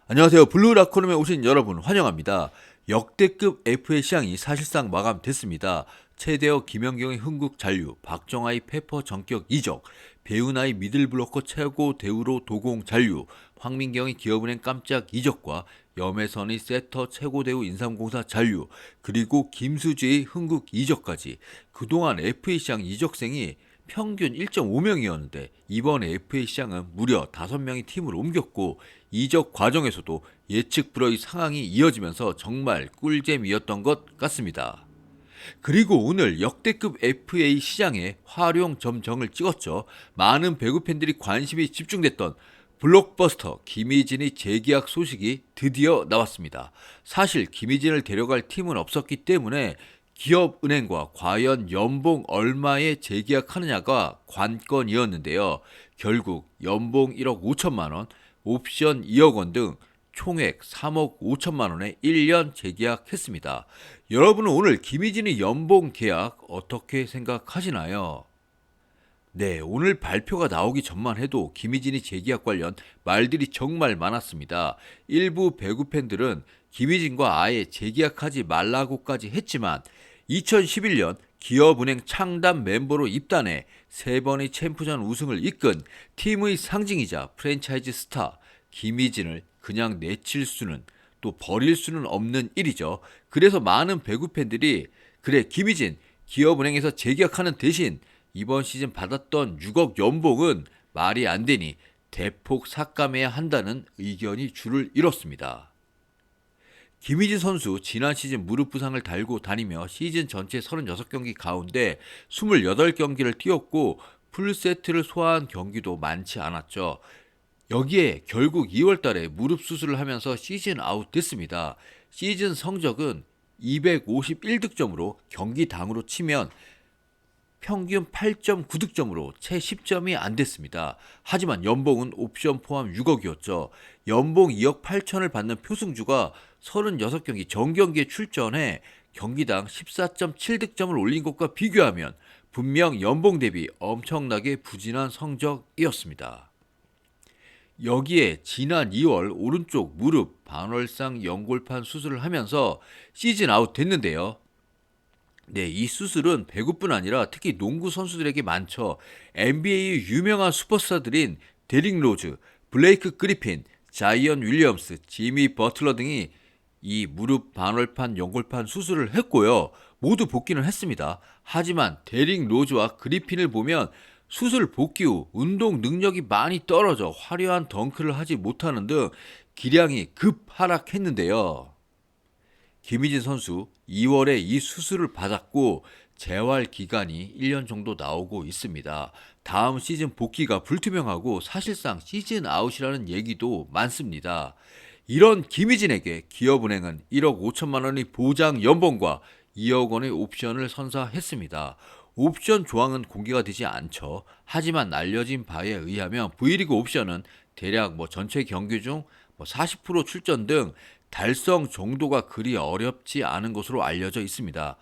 안녕하세요. 블루라코놈에 오신 여러분 환영합니다. 역대급 FA 시장이 사실상 마감됐습니다. 최대호 김연경의 흥국 잔류, 박정아의 페퍼 전격 이적, 배우나의 미들블로커 최고 대우로 도공 잔류, 황민경의 기업은행 깜짝 이적과 염혜선의 세터 최고 대우 인삼공사 잔류, 그리고 김수지의 흥국 이적까지 그동안 FA 시장 이적생이 평균 1.5명이었는데 이번 FA 시장은 무려 5명의 팀을 옮겼고 이적 과정에서도 예측 불허의 상황이 이어지면서 정말 꿀잼이었던 것 같습니다. 그리고 오늘 역대급 FA 시장에 활용 점정을 찍었죠. 많은 배구 팬들이 관심이 집중됐던 블록버스터 김희진의 재계약 소식이 드디어 나왔습니다. 사실 김희진을 데려갈 팀은 없었기 때문에 기업은행과 과연 연봉 얼마에 재계약하느냐가 관건이었는데요. 결국 연봉 1억 5천만 원, 옵션 2억 원 등 총액 3억 5천만 원에 1년 재계약했습니다. 여러분은 오늘 김희진의 연봉 계약 어떻게 생각하시나요? 네, 오늘 발표가 나오기 전만 해도 김희진이 재계약 관련 말들이 정말 많았습니다. 일부 배구 팬들은 김희진과 아예 재계약하지 말라고까지 했지만 2011년 기업은행 창단 멤버로 입단해 3번의 챔프전 우승을 이끈 팀의 상징이자 프랜차이즈 스타 김희진을 그냥 내칠 수는 또 버릴 수는 없는 일이죠. 그래서 많은 배구 팬들이 그래 김희진 기업은행에서 재계약하는 대신 이번 시즌 받았던 6억 연봉은 말이 안 되니 대폭 삭감해야 한다는 의견이 줄을 이뤘습니다. 김희진 선수 지난 시즌 무릎 부상을 달고 다니며 시즌 전체 36경기 가운데 28경기를 뛰었고 풀세트를 소화한 경기도 많지 않았죠. 여기에 결국 2월 달에 무릎 수술을 하면서 시즌 아웃 됐습니다. 시즌 성적은 251득점으로 경기당으로 치면 평균 8.9득점으로 채 10점이 안 됐습니다. 하지만 연봉은 옵션 포함 6억이었죠. 연봉 2억 8천을 받는 표승주가 36경기 정경기에 출전해 경기당 14.7득점을 올린 것과 비교하면 분명 연봉 대비 엄청나게 부진한 성적이었습니다. 여기에 지난 2월 오른쪽 무릎 반월상 연골판 수술을 하면서 시즌 아웃 됐는데요. 네, 이 수술은 배구뿐 아니라 특히 농구 선수들에게 많죠. NBA의 유명한 슈퍼스타들인 데릭 로즈, 블레이크 그리핀, 자이언 윌리엄스, 지미 버틀러 등이 이 무릎 반월판 연골판 수술을 했고요. 모두 복귀는 했습니다. 하지만 데릭 로즈와 그리핀을 보면 수술 복귀 후 운동 능력이 많이 떨어져 화려한 덩크를 하지 못하는 등 기량이 급 하락했는데요. 김희진 선수 2월에 이 수술을 받았고 재활 기간이 1년 정도 나오고 있습니다. 다음 시즌 복귀가 불투명하고 사실상 시즌 아웃이라는 얘기도 많습니다. 이런 김희진에게 기업은행은 1억 5천만 원의 보장 연봉과 2억 원의 옵션을 선사했습니다. 옵션 조항은 공개가 되지 않죠. 하지만 알려진 바에 의하면 V리그 옵션은 대략 전체 경기 중 40% 출전 등 달성 정도가 그리 어렵지 않은 것으로 알려져 있습니다.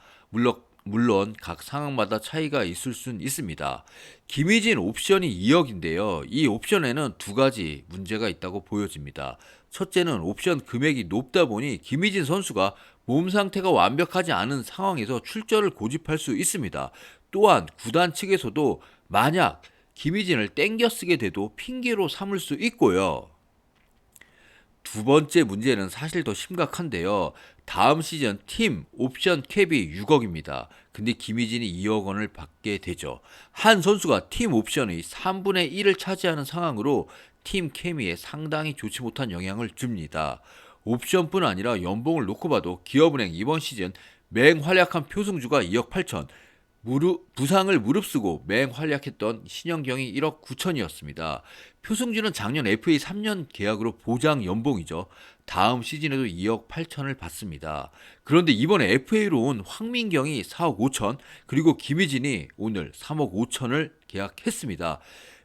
물론 각 상황마다 차이가 있을 수는 있습니다. 김희진 옵션이 2억인데요. 이 옵션에는 두 가지 문제가 있다고 보여집니다. 첫째는 옵션 금액이 높다 보니 김희진 선수가 몸 상태가 완벽하지 않은 상황에서 출전을 고집할 수 있습니다. 또한 구단 측에서도 만약 김희진을 땡겨 쓰게 돼도 핑계로 삼을 수 있고요. 두 번째 문제는 사실 더 심각한데요. 다음 시즌 팀 옵션 캡이 6억입니다. 근데 김희진이 2억 원을 받게 되죠. 한 선수가 팀 옵션의 3분의 1을 차지하는 상황으로 팀 케미에 상당히 좋지 못한 영향을 줍니다. 옵션뿐 아니라 연봉을 놓고 봐도 기업은행 이번 시즌 맹활약한 표승주가 2억 8천, 부상을 무릅쓰고 맹활약했던 신영경이 1억 9천이었습니다. 표승주는 작년 FA 3년 계약으로 보장 연봉이죠. 다음 시즌에도 2억 8천을 받습니다. 그런데 이번에 FA로 온 황민경이 4억 5천, 그리고 김희진이 오늘 3억 5천을 계약했습니다.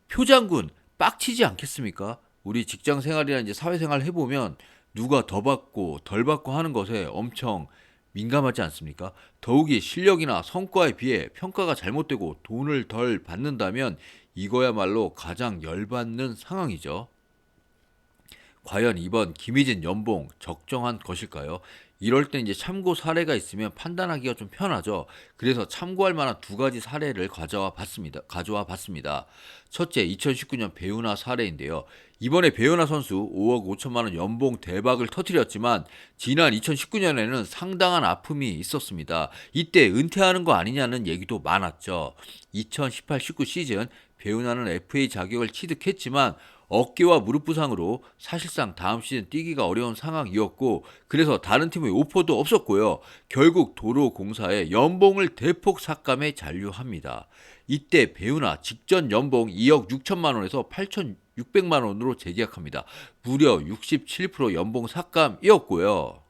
표장군 빡치지 않겠습니까? 우리 직장 생활이나 이제 사회생활 해보면 누가 더 받고 덜 받고 하는 것에 엄청 민감하지 않습니까? 더욱이 실력이나 성과에 비해 평가가 잘못되고 돈을 덜 받는다면 이거야말로 가장 열받는 상황이죠. 과연 이번 김희진 연봉 적정한 것일까요? 이럴 때 이제 참고 사례가 있으면 판단하기가 좀 편하죠. 그래서 참고할 만한 두 가지 사례를 가져와 봤습니다. 첫째, 2019년 배우나 사례인데요. 이번에 배우나 선수 5억 5천만 원 연봉 대박을 터뜨렸지만 지난 2019년에는 상당한 아픔이 있었습니다. 이때 은퇴하는 거 아니냐는 얘기도 많았죠. 2018-19 시즌 배우나는 FA 자격을 취득했지만 어깨와 무릎 부상으로 사실상 다음 시즌 뛰기가 어려운 상황이었고, 그래서 다른 팀의 오퍼도 없었고요. 결국 도로공사에 연봉을 대폭 삭감해 잔류합니다. 이때 배우나 직전 연봉 2억 6천만 원에서 8,600만 원으로 재계약합니다. 무려 67% 연봉 삭감이었고요.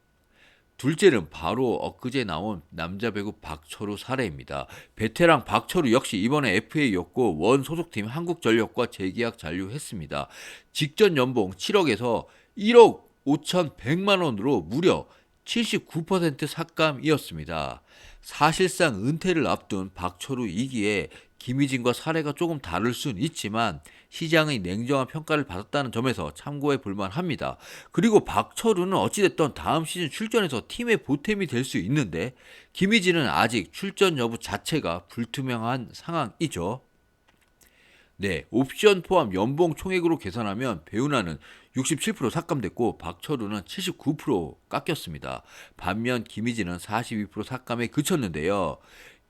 둘째는 바로 엊그제 나온 남자 배구 박철우 사례입니다. 베테랑 박철우 역시 이번에 FA였고 원 소속팀 한국전력과 재계약 잔류했습니다. 직전 연봉 7억에서 1억 5,100만 원으로 무려 79% 삭감이었습니다. 사실상 은퇴를 앞둔 박철우이기에 김희진과 사례가 조금 다를 수는 있지만 시장의 냉정한 평가를 받았다는 점에서 참고해 볼 만합니다. 그리고 박철우는 어찌됐든 다음 시즌 출전해서 팀의 보탬이 될 수 있는데 김희진은 아직 출전 여부 자체가 불투명한 상황이죠. 네, 옵션 포함 연봉 총액으로 계산하면 배우나는 67% 삭감됐고 박철우는 79% 깎였습니다. 반면 김희진은 42% 삭감에 그쳤는데요.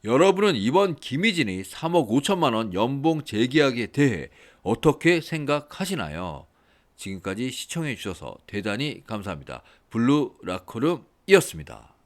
여러분은 이번 김희진이 3억 5천만 원 연봉 재계약에 대해 어떻게 생각하시나요? 지금까지 시청해 주셔서 대단히 감사합니다. 블루 라커룸이었습니다.